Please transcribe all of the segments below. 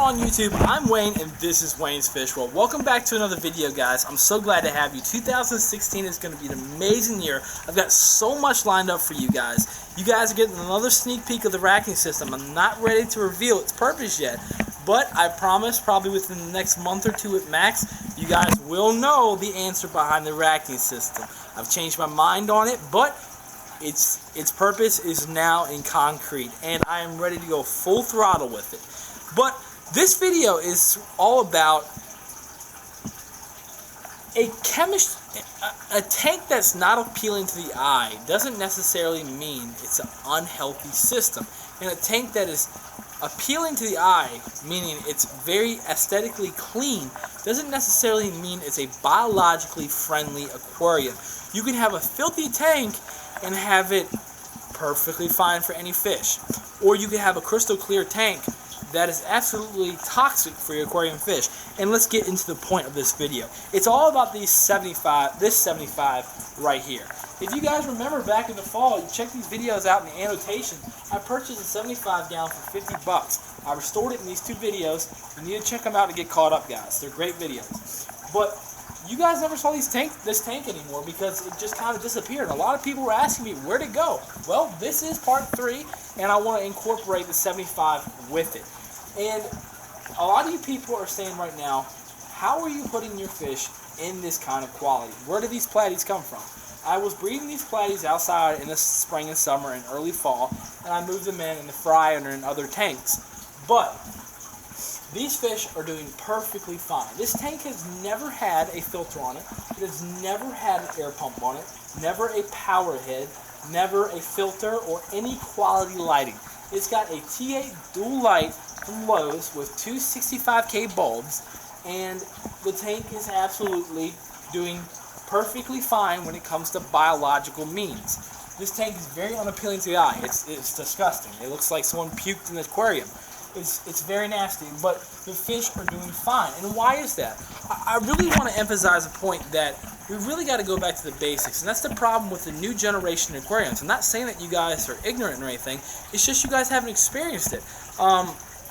on YouTube? I'm Wayne, and this is Wayne's Fish World. Welcome back to another video, guys. I'm so glad to have you. 2016 is going to be an amazing year. I've got so much lined up for you guys. You guys are getting another sneak peek of the racking system. I'm not ready to reveal its purpose yet, but I promise probably within the next month or two at max, you guys will know the answer behind the racking system. I've changed my mind on it, but its purpose is now in concrete, and I am ready to go full throttle with it. But this video is all about a tank that's not appealing to the eye doesn't necessarily mean it's an unhealthy system. And a tank that is appealing to the eye, meaning it's very aesthetically clean, doesn't necessarily mean it's a biologically friendly aquarium. You can have a filthy tank and have it perfectly fine for any fish. Or you can have a crystal clear tank that is absolutely toxic for your aquarium fish. And let's get into the point of this video. It's all about this 75 right here. If you guys remember back in the fall, you check these videos out in the annotation. I purchased a 75 gallon for 50 bucks. I restored it in these two videos. You need to check them out to get caught up, guys. They're great videos. But you guys never saw this tank anymore because it just kind of disappeared. A lot of people were asking me, where'd it go? Well, this is part 3, and I want to incorporate the 75 with it. And a lot of you people are saying right now, how are you putting your fish in this kind of quality? Where do these platies come from? I was breeding these platies outside in the spring and summer and early fall, and I moved them in the fry and in other tanks. But these fish are doing perfectly fine. This tank has never had a filter on it. It has never had an air pump on it. Never a power head. Never a filter or any quality lighting. It's got a T8 dual light from Lowe's with two 65K bulbs, and the tank is absolutely doing perfectly fine when it comes to biological means. This tank is very unappealing to the eye. It's disgusting. It looks like someone puked in the aquarium. It's very nasty, but the fish are doing fine. And why is that? I really want to emphasize a point that we really got to go back to the basics, and that's the problem with the new generation of aquariums. I'm not saying that you guys are ignorant or anything. It's just you guys haven't experienced it.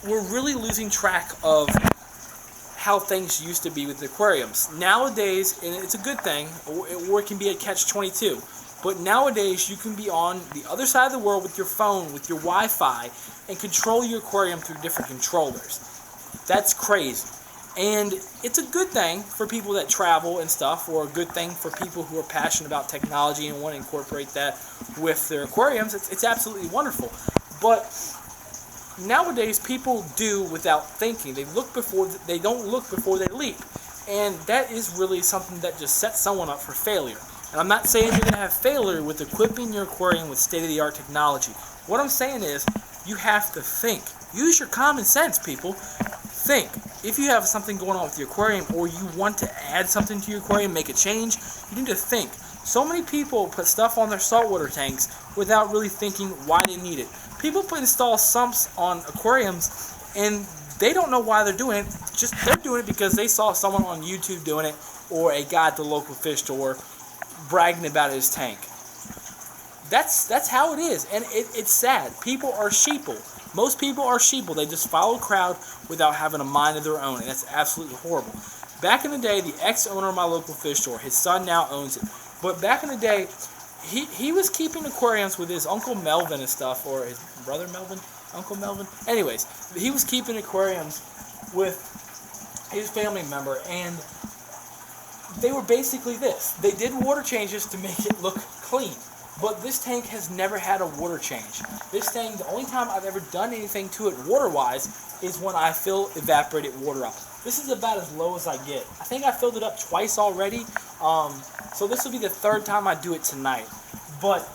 We're really losing track of how things used to be with the aquariums. Nowadays, and it's a good thing, or it can be a catch-22. But nowadays, you can be on the other side of the world with your phone, with your Wi-Fi, and control your aquarium through different controllers. That's crazy. And it's a good thing for people that travel and stuff, or a good thing for people who are passionate about technology and want to incorporate that with their aquariums. It's absolutely wonderful. But nowadays, people do without thinking. They don't look before they leap. And that is really something that just sets someone up for failure. And I'm not saying you're going to have failure with equipping your aquarium with state-of-the-art technology. What I'm saying is, you have to think. Use your common sense, people. Think. If you have something going on with your aquarium, or you want to add something to your aquarium, make a change, you need to think. So many people put stuff on their saltwater tanks without really thinking why they need it. People install sumps on aquariums, and they don't know why they're doing it. They're doing it because they saw someone on YouTube doing it, or a guy at the local fish store bragging about his tank. That's how it is, and it's sad. People are sheeple. Most people are sheeple. They just follow a crowd without having a mind of their own, and that's absolutely horrible. Back in the day, the ex-owner of my local fish store, his son now owns it, but back in the day, he was keeping aquariums with his Uncle Melvin and stuff, or his brother Melvin, Uncle Melvin. Anyways, he was keeping aquariums with his family member, and they were basically this. They did water changes to make it look clean. But this tank has never had a water change. This tank, the only time I've ever done anything to it water-wise is when I fill evaporated water up. This is about as low as I get. I think I filled it up twice already. So this will be the third time I do it tonight. But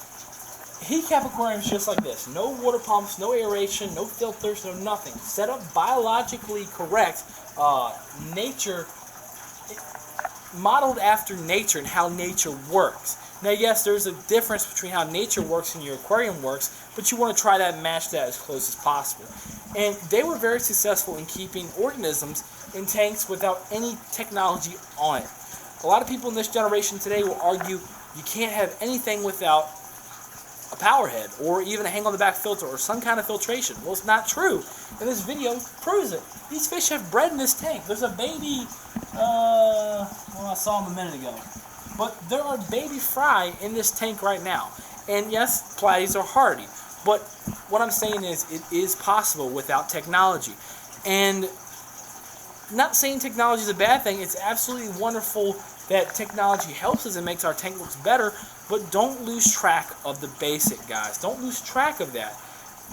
he kept aquariums just like this. No water pumps, no aeration, no filters, no nothing. Set up biologically correct, nature, modeled after nature and how nature works. Now, yes, there's a difference between how nature works and your aquarium works, but you want to try that and match that as close as possible. And they were very successful in keeping organisms in tanks without any technology on it. A lot of people in this generation today will argue you can't have anything without a power head or even a hang on the back filter or some kind of filtration. Well, it's not true, and this video proves it. These fish have bred in this tank. There's a baby, well, I saw him a minute ago, but there are baby fry in this tank right now. And yes, platies are hardy, but what I'm saying is it is possible without technology. And not saying technology is a bad thing. It's absolutely wonderful that technology helps us and makes our tank look better, but don't lose track of the basic, guys. Don't lose track of that.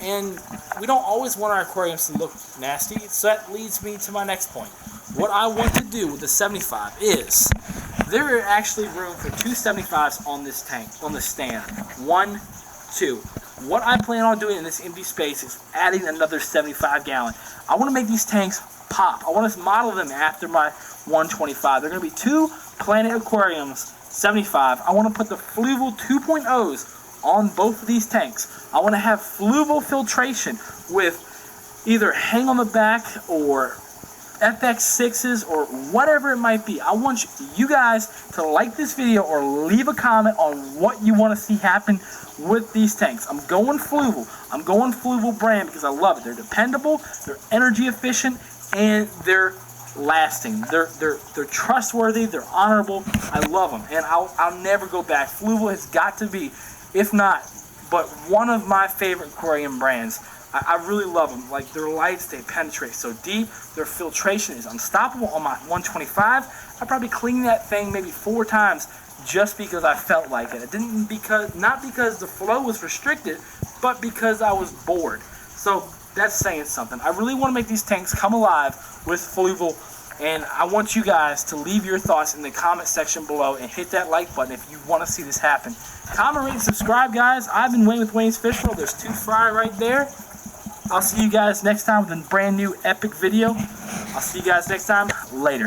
And we don't always want our aquariums to look nasty, so that leads me to my next point. What I want to do with the 75 is, there are actually room for 2 75s on this tank, on the stand. 1, 2. What I plan on doing in this empty space is adding another 75 gallon. I want to make these tanks pop. I want to model them after my 125. They're going to be 2 Planet Aquariums 75. I want to put the Fluval 2.0s on both of these tanks. I want to have Fluval filtration with either hang on the back or FX6s or whatever it might be. I want you guys to like this video or leave a comment on what you want to see happen with these tanks. I'm going Fluval. I'm going Fluval brand because I love it. They're dependable, they're energy efficient, and they're lasting. They're trustworthy, they're honorable. I love them, and I'll never go back. Fluval has got to be, if not, but one of my favorite aquarium brands. I really love them. Like, their lights, they penetrate so deep. Their filtration is unstoppable. On my 125, I probably cleaned that thing maybe 4 times just because I felt like it. It didn't not because the flow was restricted, but because I was bored. So that's saying something. I really want to make these tanks come alive with Fluval, and I want you guys to leave your thoughts in the comment section below and hit that like button if you want to see this happen. Comment, rate, and subscribe, guys. I've been Wayne with Wayne's Fish World. There's 2 fry right there. I'll see you guys next time with a brand new epic video. I'll see you guys next time. Later.